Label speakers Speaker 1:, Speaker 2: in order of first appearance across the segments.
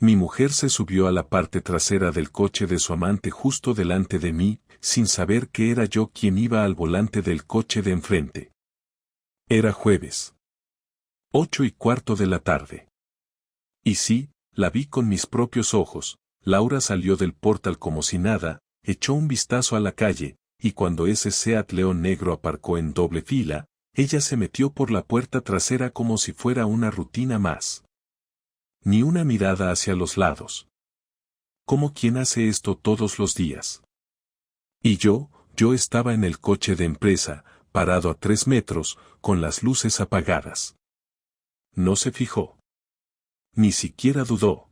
Speaker 1: Mi mujer se subió a la parte trasera del coche de su amante justo delante de mí, sin saber que era yo quien iba al volante del coche de enfrente. Era jueves. 8:15 de la tarde. Y sí, la vi con mis propios ojos. Laura salió del portal como si nada, echó un vistazo a la calle, y cuando ese Seat León negro aparcó en doble fila, ella se metió por la puerta trasera como si fuera una rutina más. Ni una mirada hacia los lados. ¿Cómo quien hace esto todos los días? Y yo estaba en el coche de empresa, parado a 3 metros, con las luces apagadas. No se fijó. Ni siquiera dudó.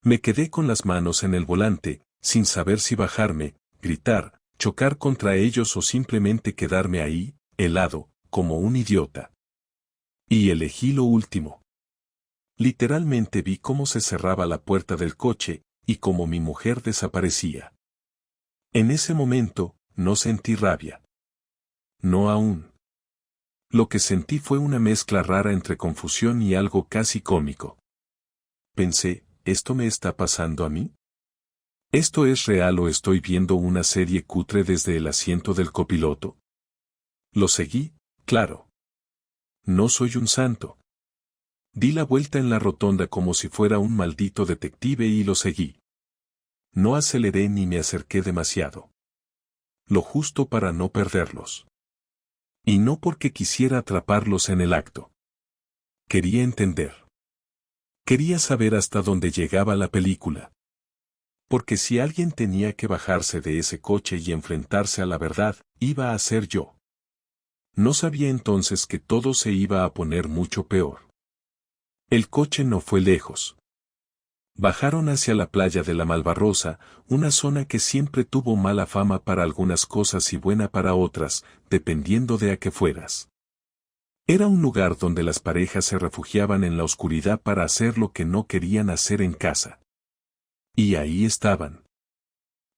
Speaker 1: Me quedé con las manos en el volante, sin saber si bajarme, gritar, chocar contra ellos o simplemente quedarme ahí, helado, como un idiota. Y elegí lo último. Literalmente vi cómo se cerraba la puerta del coche, y cómo mi mujer desaparecía. En ese momento, no sentí rabia. No aún. Lo que sentí fue una mezcla rara entre confusión y algo casi cómico. Pensé, ¿esto me está pasando a mí? ¿Esto es real o estoy viendo una serie cutre desde el asiento del copiloto? Lo seguí, claro. No soy un santo. Di la vuelta en la rotonda como si fuera un maldito detective y lo seguí. No aceleré ni me acerqué demasiado. Lo justo para no perderlos. Y no porque quisiera atraparlos en el acto. Quería entender. Quería saber hasta dónde llegaba la película. Porque si alguien tenía que bajarse de ese coche y enfrentarse a la verdad, iba a ser yo. No sabía entonces que todo se iba a poner mucho peor. El coche no fue lejos. Bajaron hacia la playa de la Malvarrosa, una zona que siempre tuvo mala fama para algunas cosas y buena para otras, dependiendo de a qué fueras. Era un lugar donde las parejas se refugiaban en la oscuridad para hacer lo que no querían hacer en casa. Y ahí estaban.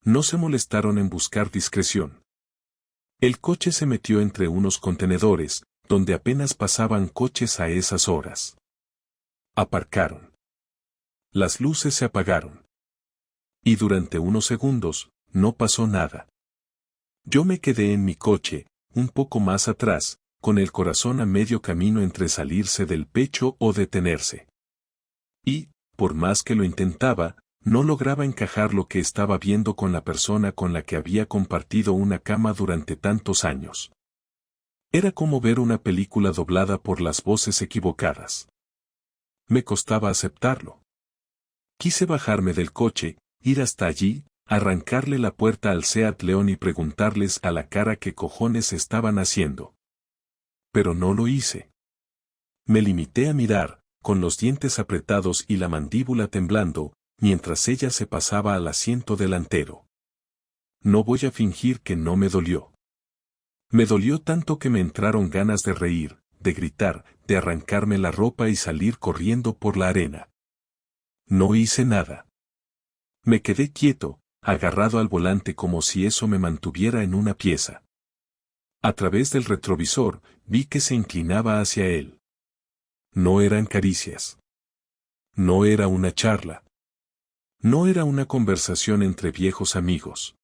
Speaker 1: No se molestaron en buscar discreción. El coche se metió entre unos contenedores, donde apenas pasaban coches a esas horas. Aparcaron. Las luces se apagaron. Y durante unos segundos, no pasó nada. Yo me quedé en mi coche, un poco más atrás, con el corazón a medio camino entre salirse del pecho o detenerse. Y, por más que lo intentaba, no lograba encajar lo que estaba viendo con la persona con la que había compartido una cama durante tantos años. Era como ver una película doblada por las voces equivocadas. Me costaba aceptarlo. Quise bajarme del coche, ir hasta allí, arrancarle la puerta al Seat León y preguntarles a la cara qué cojones estaban haciendo. Pero no lo hice. Me limité a mirar, con los dientes apretados y la mandíbula temblando, mientras ella se pasaba al asiento delantero. No voy a fingir que no me dolió. Me dolió tanto que me entraron ganas de reír, de gritar, de arrancarme la ropa y salir corriendo por la arena. No hice nada. Me quedé quieto, agarrado al volante como si eso me mantuviera en una pieza. A través del retrovisor, vi que se inclinaba hacia él. No eran caricias. No era una charla. No era una conversación entre viejos amigos.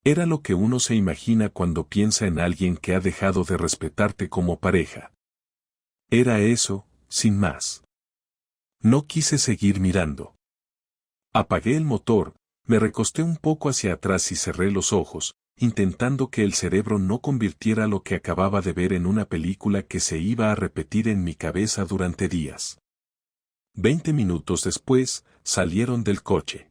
Speaker 1: Era lo que uno se imagina cuando piensa en alguien que ha dejado de respetarte como pareja. Era eso, sin más. No quise seguir mirando. Apagué el motor, me recosté un poco hacia atrás y cerré los ojos, intentando que el cerebro no convirtiera lo que acababa de ver en una película que se iba a repetir en mi cabeza durante días. 20 minutos después, salieron del coche.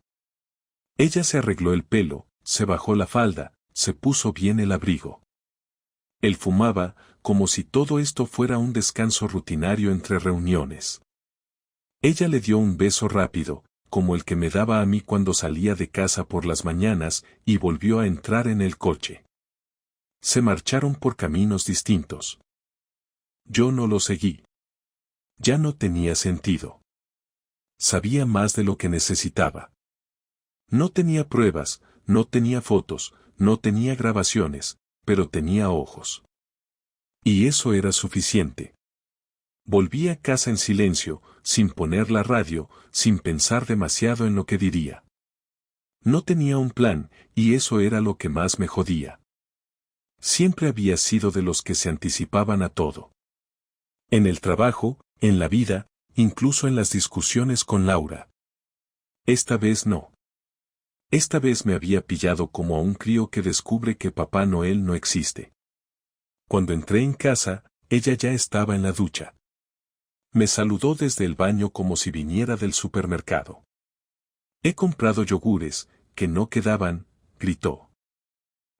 Speaker 1: Ella se arregló el pelo, se bajó la falda, se puso bien el abrigo. Él fumaba, como si todo esto fuera un descanso rutinario entre reuniones. Ella le dio un beso rápido, como el que me daba a mí cuando salía de casa por las mañanas, y volvió a entrar en el coche. Se marcharon por caminos distintos. Yo no lo seguí. Ya no tenía sentido. Sabía más de lo que necesitaba. No tenía pruebas, no tenía fotos, no tenía grabaciones, pero tenía ojos. Y eso era suficiente. Volví a casa en silencio, sin poner la radio, sin pensar demasiado en lo que diría. No tenía un plan, y eso era lo que más me jodía. Siempre había sido de los que se anticipaban a todo. En el trabajo, en la vida, incluso en las discusiones con Laura. Esta vez no. Esta vez me había pillado como a un crío que descubre que Papá Noel no existe. Cuando entré en casa, ella ya estaba en la ducha. Me saludó desde el baño como si viniera del supermercado. He comprado yogures, que no quedaban, gritó.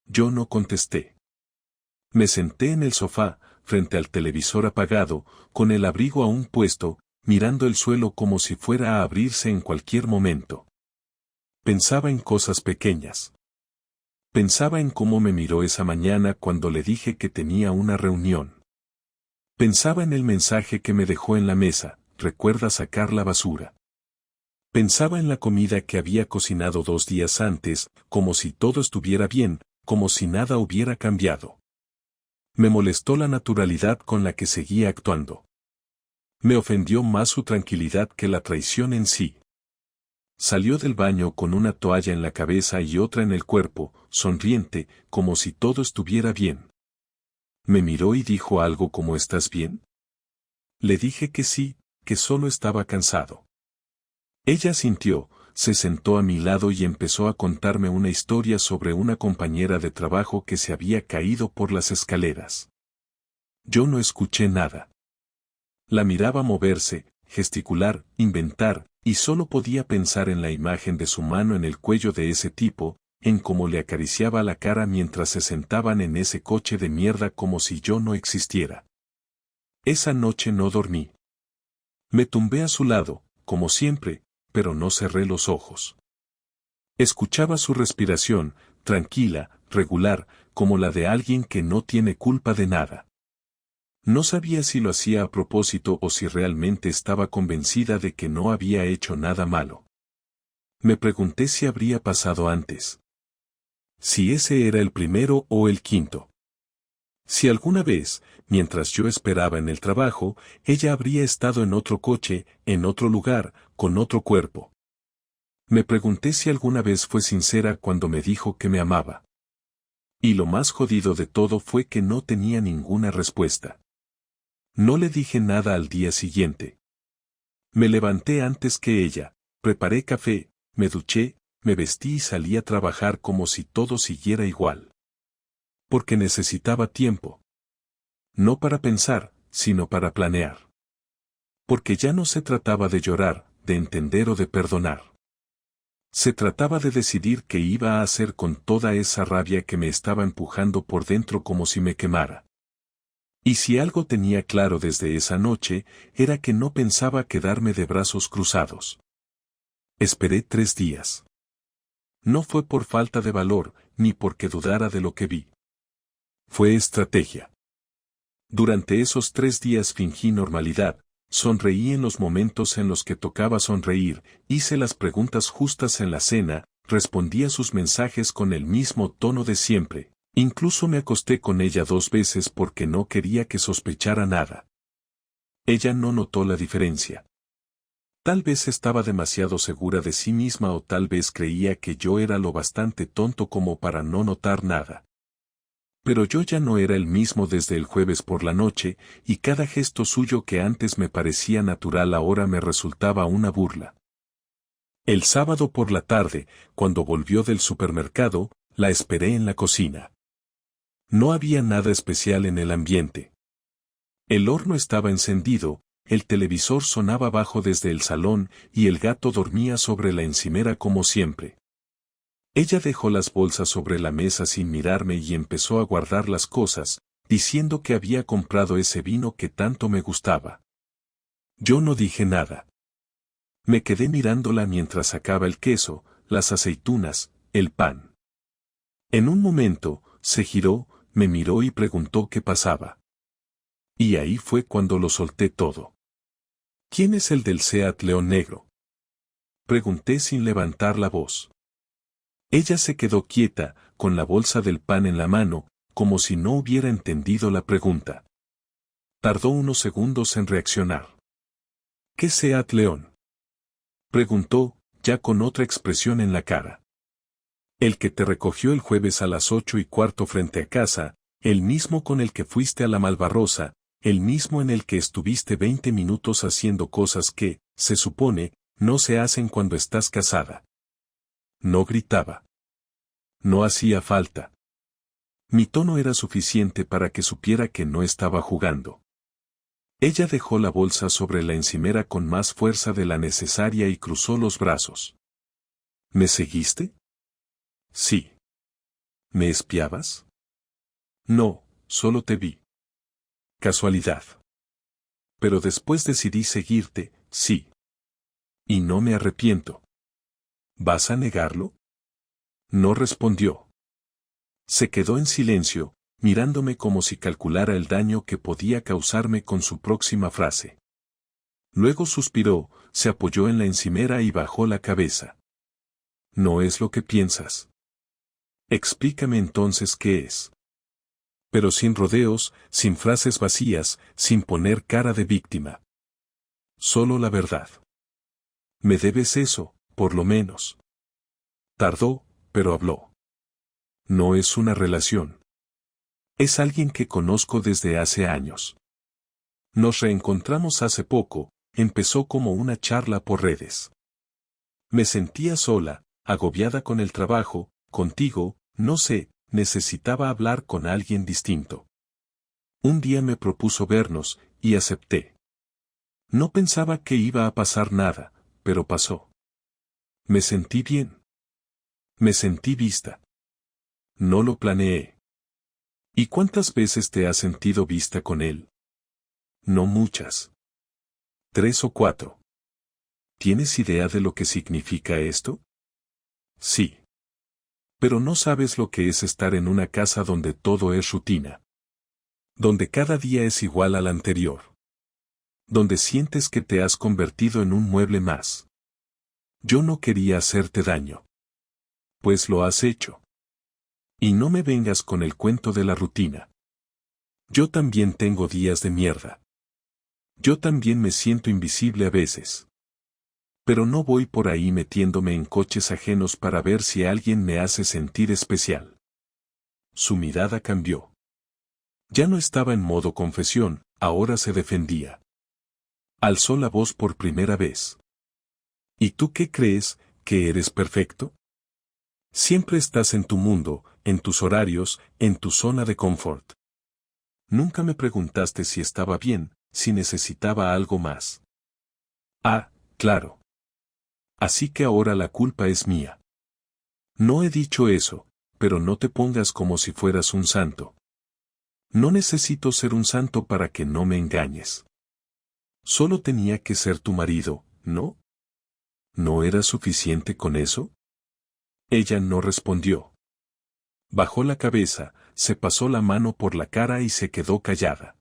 Speaker 1: Yo no contesté. Me senté en el sofá, frente al televisor apagado, con el abrigo aún puesto, mirando el suelo como si fuera a abrirse en cualquier momento. Pensaba en cosas pequeñas. Pensaba en cómo me miró esa mañana cuando le dije que tenía una reunión. Pensaba en el mensaje que me dejó en la mesa, recuerda sacar la basura. Pensaba en la comida que había cocinado 2 días antes, como si todo estuviera bien, como si nada hubiera cambiado. Me molestó la naturalidad con la que seguía actuando. Me ofendió más su tranquilidad que la traición en sí. Salió del baño con una toalla en la cabeza y otra en el cuerpo, sonriente, como si todo estuviera bien. Me miró y dijo algo como ¿estás bien? Le dije que sí, que solo estaba cansado. Ella sintió, se sentó a mi lado y empezó a contarme una historia sobre una compañera de trabajo que se había caído por las escaleras. Yo no escuché nada. La miraba moverse, gesticular, inventar, y solo podía pensar en la imagen de su mano en el cuello de ese tipo, en cómo le acariciaba la cara mientras se sentaban en ese coche de mierda como si yo no existiera. Esa noche no dormí. Me tumbé a su lado, como siempre, pero no cerré los ojos. Escuchaba su respiración, tranquila, regular, como la de alguien que no tiene culpa de nada. No sabía si lo hacía a propósito o si realmente estaba convencida de que no había hecho nada malo. Me pregunté si habría pasado antes. Si ese era el primero o el quinto. Si alguna vez, mientras yo esperaba en el trabajo, ella habría estado en otro coche, en otro lugar, con otro cuerpo. Me pregunté si alguna vez fue sincera cuando me dijo que me amaba. Y lo más jodido de todo fue que no tenía ninguna respuesta. No le dije nada al día siguiente. Me levanté antes que ella, preparé café, me duché, me vestí y salí a trabajar como si todo siguiera igual. Porque necesitaba tiempo. No para pensar, sino para planear. Porque ya no se trataba de llorar, de entender o de perdonar. Se trataba de decidir qué iba a hacer con toda esa rabia que me estaba empujando por dentro como si me quemara. Y si algo tenía claro desde esa noche, era que no pensaba quedarme de brazos cruzados. Esperé 3 días. No fue por falta de valor, ni porque dudara de lo que vi. Fue estrategia. Durante esos 3 días fingí normalidad, sonreí en los momentos en los que tocaba sonreír, hice las preguntas justas en la cena, respondí a sus mensajes con el mismo tono de siempre, incluso me acosté con ella 2 veces porque no quería que sospechara nada. Ella no notó la diferencia. Tal vez estaba demasiado segura de sí misma o tal vez creía que yo era lo bastante tonto como para no notar nada. Pero yo ya no era el mismo desde el jueves por la noche, y cada gesto suyo que antes me parecía natural ahora me resultaba una burla. El sábado por la tarde, cuando volvió del supermercado, la esperé en la cocina. No había nada especial en el ambiente. El horno estaba encendido, el televisor sonaba bajo desde el salón y el gato dormía sobre la encimera como siempre. Ella dejó las bolsas sobre la mesa sin mirarme y empezó a guardar las cosas, diciendo que había comprado ese vino que tanto me gustaba. Yo no dije nada. Me quedé mirándola mientras sacaba el queso, las aceitunas, el pan. En un momento, se giró, me miró y preguntó qué pasaba. Y ahí fue cuando lo solté todo. ¿Quién es el del Seat León negro? Pregunté sin levantar la voz. Ella se quedó quieta, con la bolsa del pan en la mano, como si no hubiera entendido la pregunta. Tardó unos segundos en reaccionar. ¿Qué Seat León? Preguntó, ya con otra expresión en la cara. El que te recogió el jueves a las 8:15 frente a casa, el mismo con el que fuiste a la Malvarrosa, el mismo en el que estuviste 20 minutos haciendo cosas que, se supone, no se hacen cuando estás casada. No gritaba. No hacía falta. Mi tono era suficiente para que supiera que no estaba jugando. Ella dejó la bolsa sobre la encimera con más fuerza de la necesaria y cruzó los brazos. ¿Me seguiste? Sí. ¿Me espiabas? No, solo te vi. Casualidad. Pero después decidí seguirte, sí. Y no me arrepiento. ¿Vas a negarlo? No respondió. Se quedó en silencio, mirándome como si calculara el daño que podía causarme con su próxima frase. Luego suspiró, se apoyó en la encimera y bajó la cabeza. ¿No es lo que piensas? Explícame entonces qué es. Pero sin rodeos, sin frases vacías, sin poner cara de víctima. Solo la verdad. Me debes eso, por lo menos. Tardó, pero habló. No es una relación. Es alguien que conozco desde hace años. Nos reencontramos hace poco, empezó como una charla por redes. Me sentía sola, agobiada con el trabajo, contigo, no sé, necesitaba hablar con alguien distinto. Un día me propuso vernos, y acepté. No pensaba que iba a pasar nada, pero pasó. Me sentí bien. Me sentí vista. No lo planeé. ¿Y cuántas veces te has sentido vista con él? No muchas. 3 o 4. ¿Tienes idea de lo que significa esto? Sí. Pero no sabes lo que es estar en una casa donde todo es rutina. Donde cada día es igual al anterior. Donde sientes que te has convertido en un mueble más. Yo no quería hacerte daño. Pues lo has hecho. Y no me vengas con el cuento de la rutina. Yo también tengo días de mierda. Yo también me siento invisible a veces. Pero no voy por ahí metiéndome en coches ajenos para ver si alguien me hace sentir especial. Su mirada cambió. Ya no estaba en modo confesión, ahora se defendía. Alzó la voz por primera vez. ¿Y tú qué crees, que eres perfecto? Siempre estás en tu mundo, en tus horarios, en tu zona de confort. Nunca me preguntaste si estaba bien, si necesitaba algo más. Ah, claro. Así que ahora la culpa es mía. No he dicho eso, pero no te pongas como si fueras un santo. No necesito ser un santo para que no me engañes. Solo tenía que ser tu marido, ¿no? ¿No era suficiente con eso? Ella no respondió. Bajó la cabeza, se pasó la mano por la cara y se quedó callada.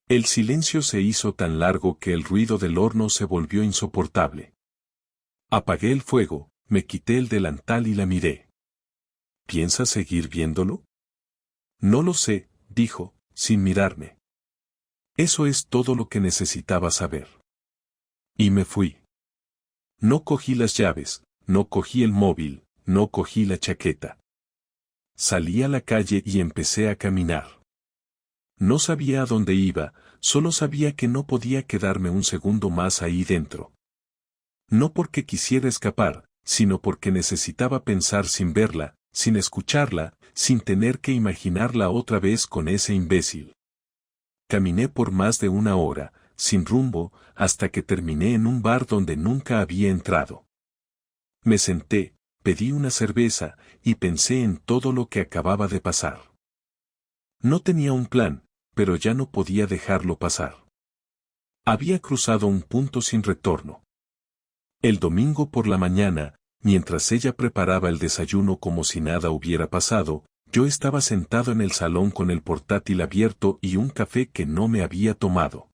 Speaker 1: El silencio se hizo tan largo que el ruido del horno se volvió insoportable. Apagué el fuego, me quité el delantal y la miré. ¿Piensas seguir viéndolo? No lo sé, dijo, sin mirarme. Eso es todo lo que necesitaba saber. Y me fui. No cogí las llaves, no cogí el móvil, no cogí la chaqueta. Salí a la calle y empecé a caminar. No sabía a dónde iba, solo sabía que no podía quedarme un segundo más ahí dentro. No porque quisiera escapar, sino porque necesitaba pensar sin verla, sin escucharla, sin tener que imaginarla otra vez con ese imbécil. Caminé por más de 1 hora, sin rumbo, hasta que terminé en un bar donde nunca había entrado. Me senté, pedí una cerveza, y pensé en todo lo que acababa de pasar. No tenía un plan, pero ya no podía dejarlo pasar. Había cruzado un punto sin retorno. El domingo por la mañana, mientras ella preparaba el desayuno como si nada hubiera pasado, yo estaba sentado en el salón con el portátil abierto y un café que no me había tomado.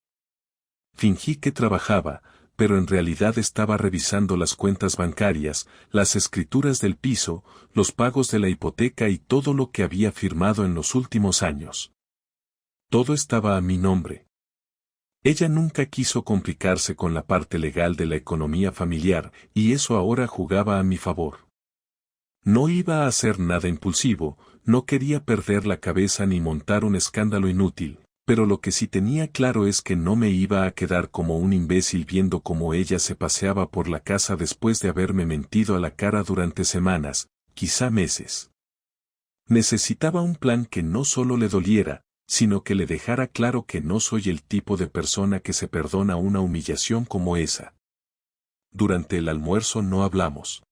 Speaker 1: Fingí que trabajaba, pero en realidad estaba revisando las cuentas bancarias, las escrituras del piso, los pagos de la hipoteca y todo lo que había firmado en los últimos años. Todo estaba a mi nombre. Ella nunca quiso complicarse con la parte legal de la economía familiar, y eso ahora jugaba a mi favor. No iba a hacer nada impulsivo, no quería perder la cabeza ni montar un escándalo inútil, pero lo que sí tenía claro es que no me iba a quedar como un imbécil viendo cómo ella se paseaba por la casa después de haberme mentido a la cara durante semanas, quizá meses. Necesitaba un plan que no solo le doliera, sino que le dejara claro que no soy el tipo de persona que se perdona una humillación como esa. Durante el almuerzo no hablamos.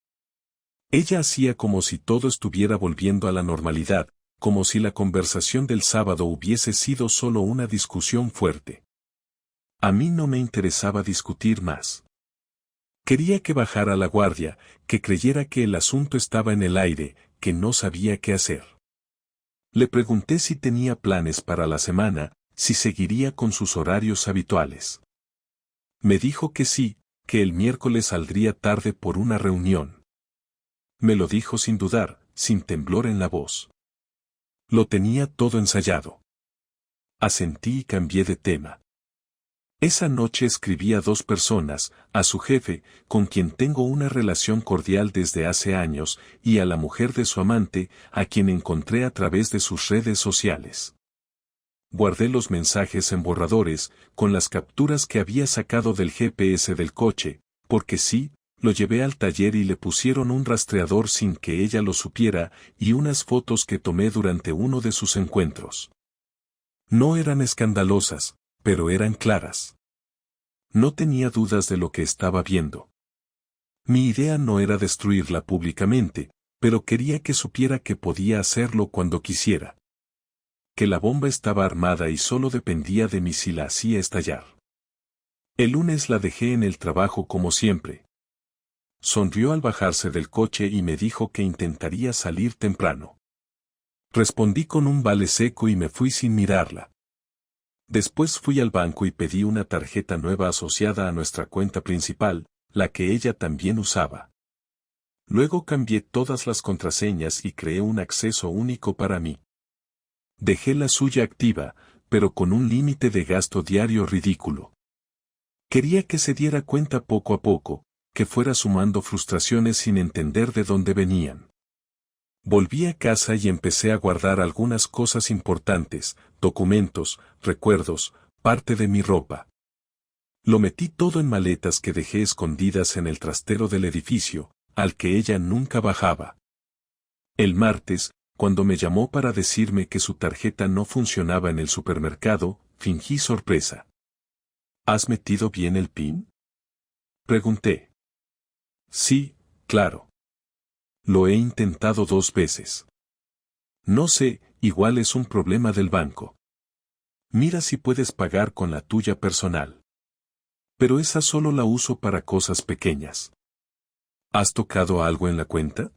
Speaker 1: Ella hacía como si todo estuviera volviendo a la normalidad, como si la conversación del sábado hubiese sido solo una discusión fuerte. A mí no me interesaba discutir más. Quería que bajara la guardia, que creyera que el asunto estaba en el aire, que no sabía qué hacer. Le pregunté si tenía planes para la semana, si seguiría con sus horarios habituales. Me dijo que sí, que el miércoles saldría tarde por una reunión. Me lo dijo sin dudar, sin temblor en la voz. Lo tenía todo ensayado. Asentí y cambié de tema. Esa noche escribí a 2 personas, a su jefe, con quien tengo una relación cordial desde hace años, y a la mujer de su amante, a quien encontré a través de sus redes sociales. Guardé los mensajes en borradores, con las capturas que había sacado del GPS del coche, porque sí, lo llevé al taller y le pusieron un rastreador sin que ella lo supiera, y unas fotos que tomé durante uno de sus encuentros. No eran escandalosas, pero eran claras. No tenía dudas de lo que estaba viendo. Mi idea no era destruirla públicamente, pero quería que supiera que podía hacerlo cuando quisiera. Que la bomba estaba armada y solo dependía de mí si la hacía estallar. El lunes la dejé en el trabajo como siempre. Sonrió al bajarse del coche y me dijo que intentaría salir temprano. Respondí con un vale seco y me fui sin mirarla. Después fui al banco y pedí una tarjeta nueva asociada a nuestra cuenta principal, la que ella también usaba. Luego cambié todas las contraseñas y creé un acceso único para mí. Dejé la suya activa, pero con un límite de gasto diario ridículo. Quería que se diera cuenta poco a poco, que fuera sumando frustraciones sin entender de dónde venían. Volví a casa y empecé a guardar algunas cosas importantes, documentos, recuerdos, parte de mi ropa. Lo metí todo en maletas que dejé escondidas en el trastero del edificio, al que ella nunca bajaba. El martes, cuando me llamó para decirme que su tarjeta no funcionaba en el supermercado, fingí sorpresa. ¿Has metido bien el PIN? Pregunté. Sí, claro. Lo he intentado 2 veces. No sé, igual es un problema del banco. Mira si puedes pagar con la tuya personal. Pero esa solo la uso para cosas pequeñas. ¿Has tocado algo en la cuenta?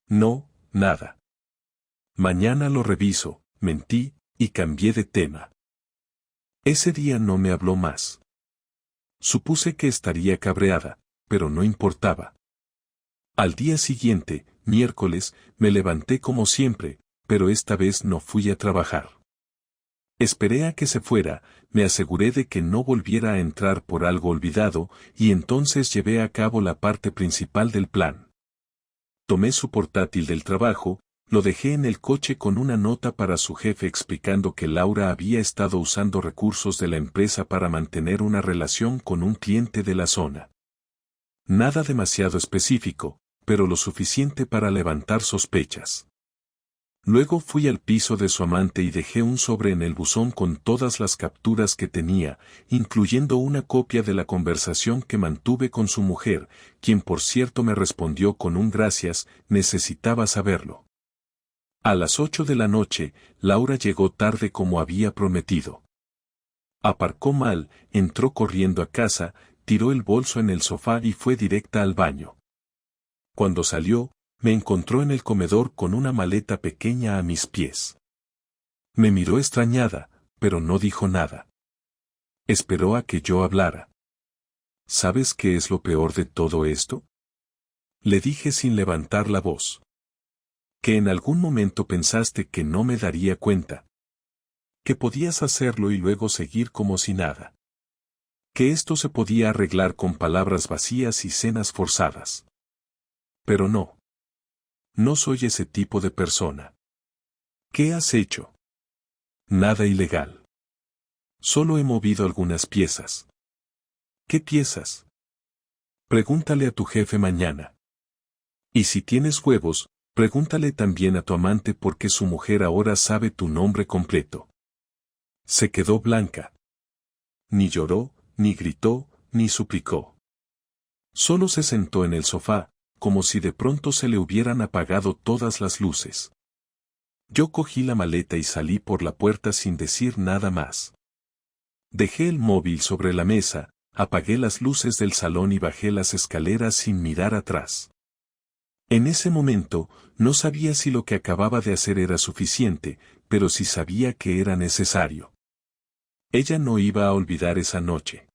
Speaker 1: No, nada. Mañana lo reviso, mentí, y cambié de tema. Ese día no me habló más. Supuse que estaría cabreada, pero no importaba. Al día siguiente, miércoles, me levanté como siempre, pero esta vez no fui a trabajar. Esperé a que se fuera, me aseguré de que no volviera a entrar por algo olvidado, y entonces llevé a cabo la parte principal del plan. Tomé su portátil del trabajo, lo dejé en el coche con una nota para su jefe explicando que Laura había estado usando recursos de la empresa para mantener una relación con un cliente de la zona. Nada demasiado específico, pero lo suficiente para levantar sospechas. Luego fui al piso de su amante y dejé un sobre en el buzón con todas las capturas que tenía, incluyendo una copia de la conversación que mantuve con su mujer, quien por cierto me respondió con un gracias, necesitaba saberlo. A las 8 de la noche, Laura llegó tarde como había prometido. Aparcó mal, entró corriendo a casa, tiró el bolso en el sofá y fue directa al baño. Cuando salió, me encontró en el comedor con una maleta pequeña a mis pies. Me miró extrañada, pero no dijo nada. Esperó a que yo hablara. ¿Sabes qué es lo peor de todo esto? Le dije sin levantar la voz. Que en algún momento pensaste que no me daría cuenta. Que podías hacerlo y luego seguir como si nada. que esto se podía arreglar con palabras vacías y cenas forzadas. Pero no. No soy ese tipo de persona. ¿Qué has hecho? Nada ilegal. Solo he movido algunas piezas. ¿Qué piezas? Pregúntale a tu jefe mañana. Y si tienes huevos, pregúntale también a tu amante porque su mujer ahora sabe tu nombre completo. Se quedó blanca. Ni lloró, ni gritó, ni suplicó. Solo se sentó en el sofá, como si de pronto se le hubieran apagado todas las luces. Yo cogí la maleta y salí por la puerta sin decir nada más. Dejé el móvil sobre la mesa, apagué las luces del salón y bajé las escaleras sin mirar atrás. En ese momento, no sabía si lo que acababa de hacer era suficiente, pero sí sabía que era necesario. Ella no iba a olvidar esa noche.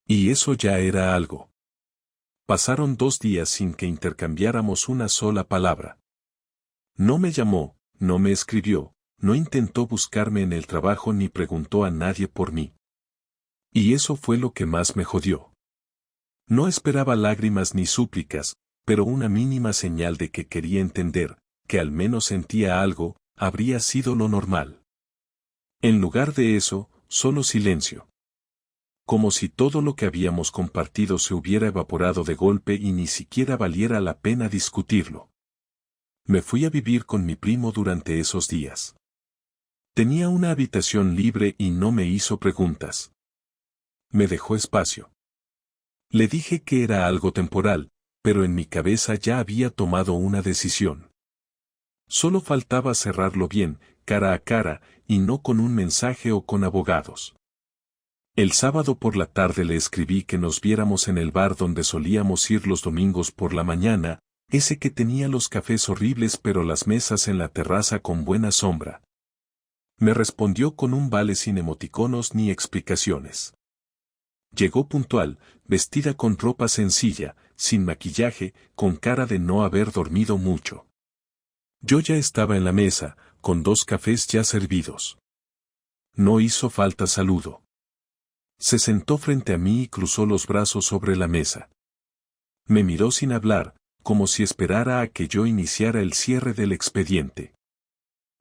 Speaker 1: Y eso ya era algo. Pasaron 2 días sin que intercambiáramos una sola palabra. No me llamó, no me escribió, no intentó buscarme en el trabajo ni preguntó a nadie por mí. Y eso fue lo que más me jodió. No esperaba lágrimas ni súplicas, pero una mínima señal de que quería entender, que al menos sentía algo, habría sido lo normal. En lugar de eso, solo silencio. Como si todo lo que habíamos compartido se hubiera evaporado de golpe y ni siquiera valiera la pena discutirlo. Me fui a vivir con mi primo durante esos días. Tenía una habitación libre y no me hizo preguntas. Me dejó espacio. Le dije que era algo temporal, pero en mi cabeza ya había tomado una decisión. Solo faltaba cerrarlo bien, cara a cara, y no con un mensaje o con abogados. El sábado por la tarde le escribí que nos viéramos en el bar donde solíamos ir los domingos por la mañana, ese que tenía los cafés horribles pero las mesas en la terraza con buena sombra. Me respondió con un vale sin emoticonos ni explicaciones. Llegó puntual, vestida con ropa sencilla, sin maquillaje, con cara de no haber dormido mucho. Yo ya estaba en la mesa, con 2 cafés ya servidos. No hizo falta saludo. Se sentó frente a mí y cruzó los brazos sobre la mesa. Me miró sin hablar, como si esperara a que yo iniciara el cierre del expediente.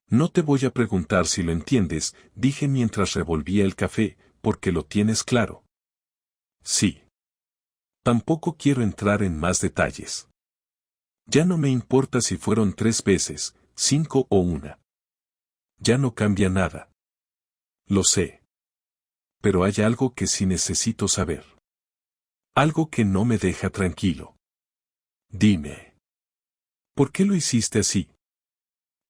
Speaker 1: No te voy a preguntar si lo entiendes, dije mientras revolvía el café, porque lo tienes claro. Sí. Tampoco quiero entrar en más detalles. Ya no me importa si fueron 3 veces, 5 o 1. Ya no cambia nada. Lo sé. Pero hay algo que sí necesito saber. Algo que no me deja tranquilo. Dime. ¿Por qué lo hiciste así?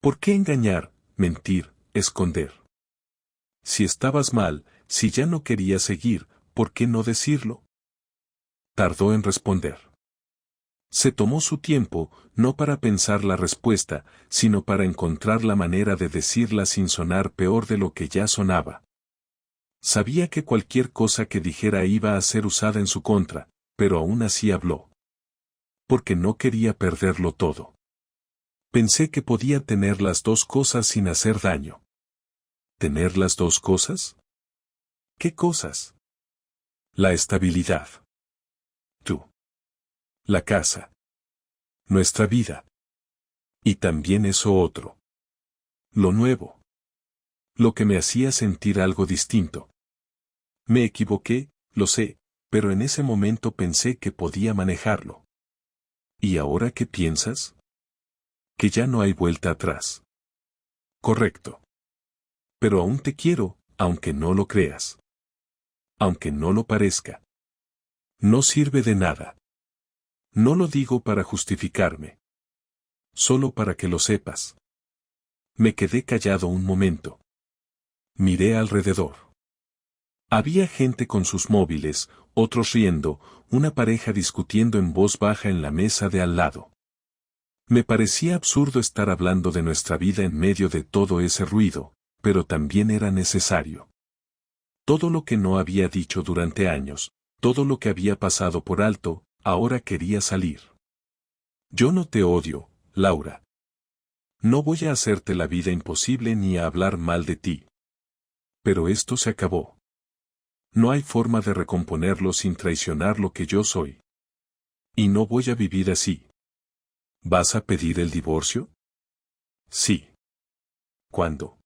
Speaker 1: ¿Por qué engañar, mentir, esconder? Si estabas mal, si ya no querías seguir, ¿por qué no decirlo? Tardó en responder. Se tomó su tiempo, no para pensar la respuesta, sino para encontrar la manera de decirla sin sonar peor de lo que ya sonaba. Sabía que cualquier cosa que dijera iba a ser usada en su contra, pero aún así habló. Porque no quería perderlo todo. Pensé que podía tener las 2 cosas sin hacer daño. ¿Tener las 2 cosas? ¿Qué cosas? La estabilidad. Tú. La casa. Nuestra vida. Y también eso otro. Lo nuevo. Lo que me hacía sentir algo distinto. Me equivoqué, lo sé, pero en ese momento pensé que podía manejarlo. ¿Y ahora qué piensas? Que ya no hay vuelta atrás. Correcto. Pero aún te quiero, aunque no lo creas. Aunque no lo parezca. No sirve de nada. No lo digo para justificarme. Solo para que lo sepas. Me quedé callado un momento. Miré alrededor. Había gente con sus móviles, otros riendo, una pareja discutiendo en voz baja en la mesa de al lado. Me parecía absurdo estar hablando de nuestra vida en medio de todo ese ruido, pero también era necesario. Todo lo que no había dicho durante años, todo lo que había pasado por alto, ahora quería salir. Yo no te odio, Laura. No voy a hacerte la vida imposible ni a hablar mal de ti. Pero esto se acabó. No hay forma de recomponerlo sin traicionar lo que yo soy. Y no voy a vivir así. ¿Vas a pedir el divorcio? Sí. ¿Cuándo?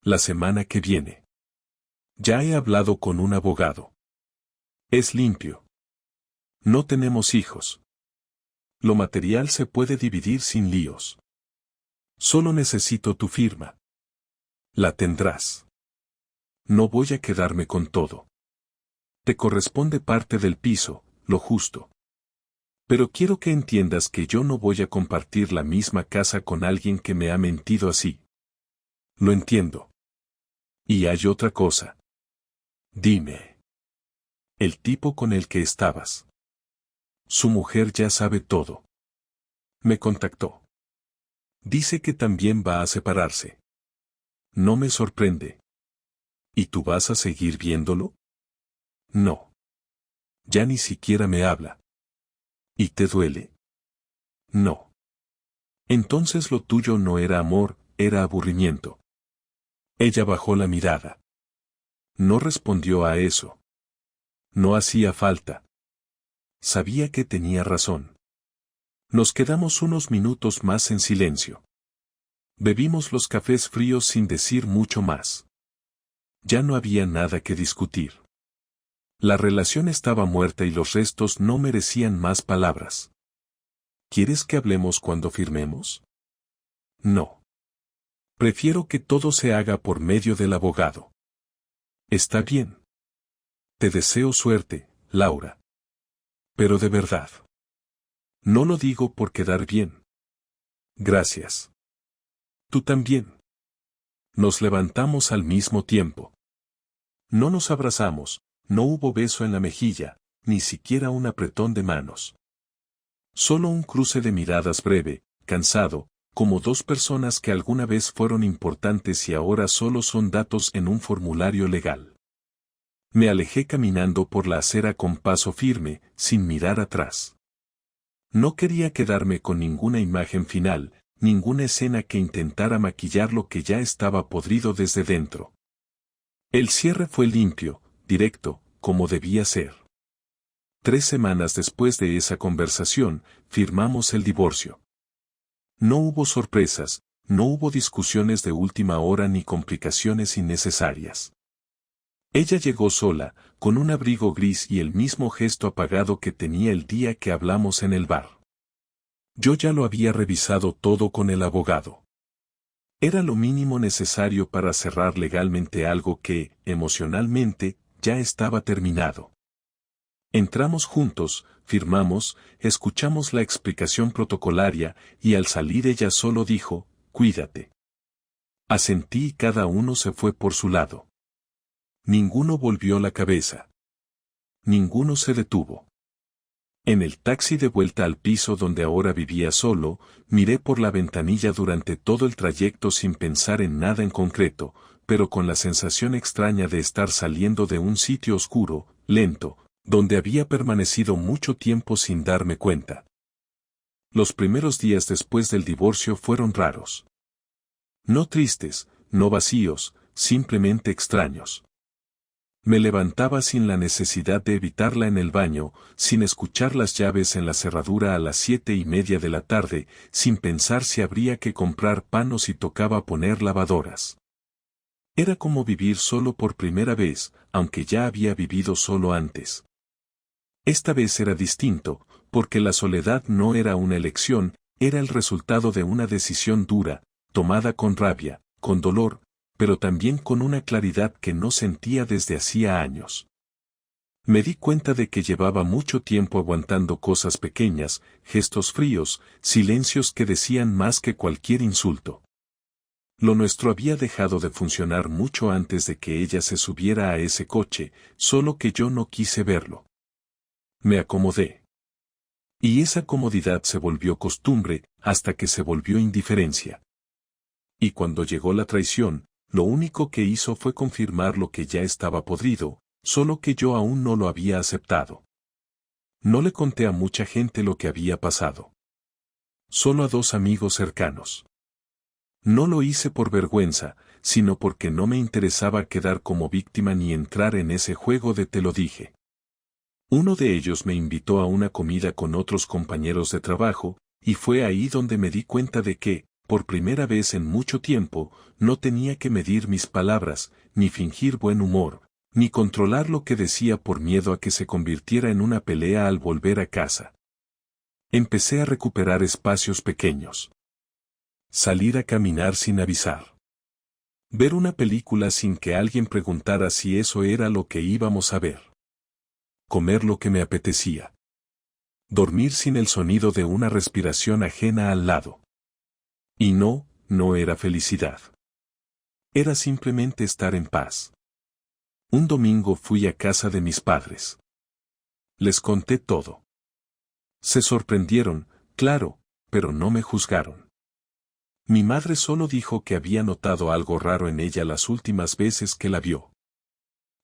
Speaker 1: La semana que viene. Ya he hablado con un abogado. Es limpio. No tenemos hijos. Lo material se puede dividir sin líos. Solo necesito tu firma. La tendrás. No voy a quedarme con todo. Te corresponde parte del piso, lo justo. Pero quiero que entiendas que yo no voy a compartir la misma casa con alguien que me ha mentido así. Lo entiendo. Y hay otra cosa. Dime. El tipo con el que estabas. Su mujer ya sabe todo. Me contactó. Dice que también va a separarse. No me sorprende. ¿Y tú vas a seguir viéndolo? No. Ya ni siquiera me habla. ¿Y te duele? No. Entonces lo tuyo no era amor, era aburrimiento. Ella bajó la mirada. No respondió a eso. No hacía falta. Sabía que tenía razón. Nos quedamos unos minutos más en silencio. Bebimos los cafés fríos sin decir mucho más. Ya no había nada que discutir. La relación estaba muerta y los restos no merecían más palabras. ¿Quieres que hablemos cuando firmemos? No. Prefiero que todo se haga por medio del abogado. Está bien. Te deseo suerte, Laura. Pero de verdad. No lo digo por quedar bien. Gracias. Tú también. Nos levantamos al mismo tiempo. No nos abrazamos, no hubo beso en la mejilla, ni siquiera un apretón de manos. Solo un cruce de miradas breve, cansado, como dos personas que alguna vez fueron importantes y ahora solo son datos en un formulario legal. Me alejé caminando por la acera con paso firme, sin mirar atrás. No quería quedarme con ninguna imagen final, ninguna escena que intentara maquillar lo que ya estaba podrido desde dentro. El cierre fue limpio, directo, como debía ser. 3 semanas después de esa conversación, firmamos el divorcio. No hubo sorpresas, no hubo discusiones de última hora ni complicaciones innecesarias. Ella llegó sola, con un abrigo gris y el mismo gesto apagado que tenía el día que hablamos en el bar. Yo ya lo había revisado todo con el abogado. Era lo mínimo necesario para cerrar legalmente algo que, emocionalmente, ya estaba terminado. Entramos juntos, firmamos, escuchamos la explicación protocolaria, y al salir ella solo dijo, «Cuídate». Asentí y cada uno se fue por su lado. Ninguno volvió la cabeza. Ninguno se detuvo. En el taxi de vuelta al piso donde ahora vivía solo, miré por la ventanilla durante todo el trayecto sin pensar en nada en concreto, pero con la sensación extraña de estar saliendo de un sitio oscuro, lento, donde había permanecido mucho tiempo sin darme cuenta. Los primeros días después del divorcio fueron raros. No tristes, no vacíos, simplemente extraños. Me levantaba sin la necesidad de evitarla en el baño, sin escuchar las llaves en la cerradura a las 7:30 de la tarde, sin pensar si habría que comprar pan o si tocaba poner lavadoras. Era como vivir solo por primera vez, aunque ya había vivido solo antes. Esta vez era distinto, porque la soledad no era una elección, era el resultado de una decisión dura, tomada con rabia, con dolor, pero también con una claridad que no sentía desde hacía años. Me di cuenta de que llevaba mucho tiempo aguantando cosas pequeñas, gestos fríos, silencios que decían más que cualquier insulto. Lo nuestro había dejado de funcionar mucho antes de que ella se subiera a ese coche, solo que yo no quise verlo. Me acomodé. Y esa comodidad se volvió costumbre, hasta que se volvió indiferencia. Y cuando llegó la traición, lo único que hizo fue confirmar lo que ya estaba podrido, solo que yo aún no lo había aceptado. No le conté a mucha gente lo que había pasado. Solo a 2 amigos cercanos. No lo hice por vergüenza, sino porque no me interesaba quedar como víctima ni entrar en ese juego de te lo dije. Uno de ellos me invitó a una comida con otros compañeros de trabajo, y fue ahí donde me di cuenta de que, por primera vez en mucho tiempo, no tenía que medir mis palabras, ni fingir buen humor, ni controlar lo que decía por miedo a que se convirtiera en una pelea al volver a casa. Empecé a recuperar espacios pequeños. Salir a caminar sin avisar. Ver una película sin que alguien preguntara si eso era lo que íbamos a ver. Comer lo que me apetecía. Dormir sin el sonido de una respiración ajena al lado. Y no era felicidad. Era simplemente estar en paz. Un domingo fui a casa de mis padres. Les conté todo. Se sorprendieron, claro, pero no me juzgaron. Mi madre solo dijo que había notado algo raro en ella las últimas veces que la vio.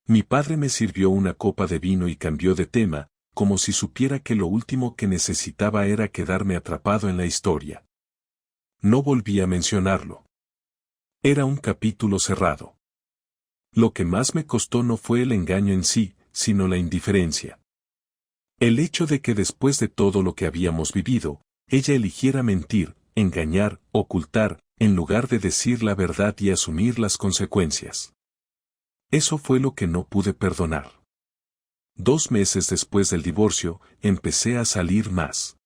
Speaker 1: Mi padre me sirvió una copa de vino y cambió de tema, como si supiera que lo último que necesitaba era quedarme atrapado en la historia. No volví a mencionarlo. Era un capítulo cerrado. Lo que más me costó no fue el engaño en sí, sino la indiferencia. El hecho de que después de todo lo que habíamos vivido, ella eligiera mentir, engañar, ocultar, en lugar de decir la verdad y asumir las consecuencias. Eso fue lo que no pude perdonar. 2 meses después del divorcio, empecé a salir más.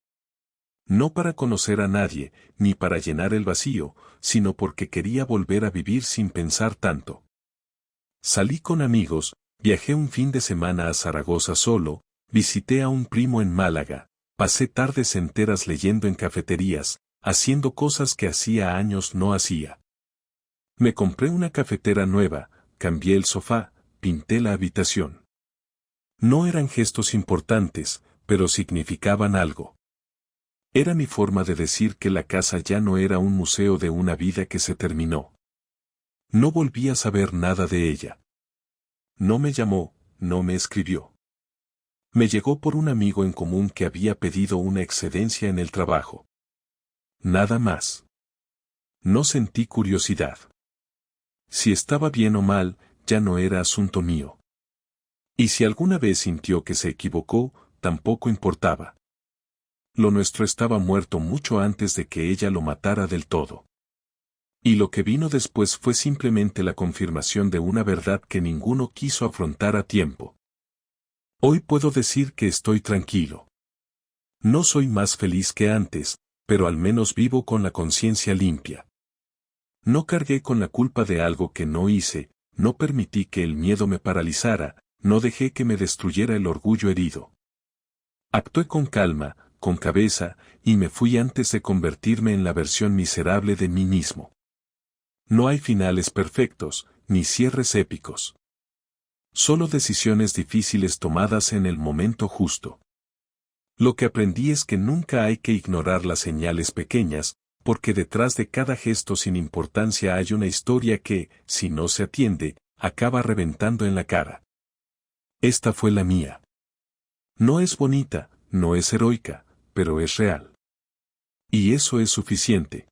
Speaker 1: No para conocer a nadie, ni para llenar el vacío, sino porque quería volver a vivir sin pensar tanto. Salí con amigos, viajé un fin de semana a Zaragoza solo, visité a un primo en Málaga, pasé tardes enteras leyendo en cafeterías, haciendo cosas que hacía años no hacía. Me compré una cafetera nueva, cambié el sofá, pinté la habitación. No eran gestos importantes, pero significaban algo. Era mi forma de decir que la casa ya no era un museo de una vida que se terminó. No volví a saber nada de ella. No me llamó, no me escribió. Me llegó por un amigo en común que había pedido una excedencia en el trabajo. Nada más. No sentí curiosidad. Si estaba bien o mal, ya no era asunto mío. Y si alguna vez sintió que se equivocó, tampoco importaba. Lo nuestro estaba muerto mucho antes de que ella lo matara del todo. Y lo que vino después fue simplemente la confirmación de una verdad que ninguno quiso afrontar a tiempo. Hoy puedo decir que estoy tranquilo. No soy más feliz que antes, pero al menos vivo con la conciencia limpia. No cargué con la culpa de algo que no hice, no permití que el miedo me paralizara, no dejé que me destruyera el orgullo herido. Actué con calma, con cabeza, y me fui antes de convertirme en la versión miserable de mí mismo. No hay finales perfectos, ni cierres épicos. Solo decisiones difíciles tomadas en el momento justo. Lo que aprendí es que nunca hay que ignorar las señales pequeñas, porque detrás de cada gesto sin importancia hay una historia que, si no se atiende, acaba reventando en la cara. Esta fue la mía. No es bonita, no es heroica, pero es real. Y eso es suficiente.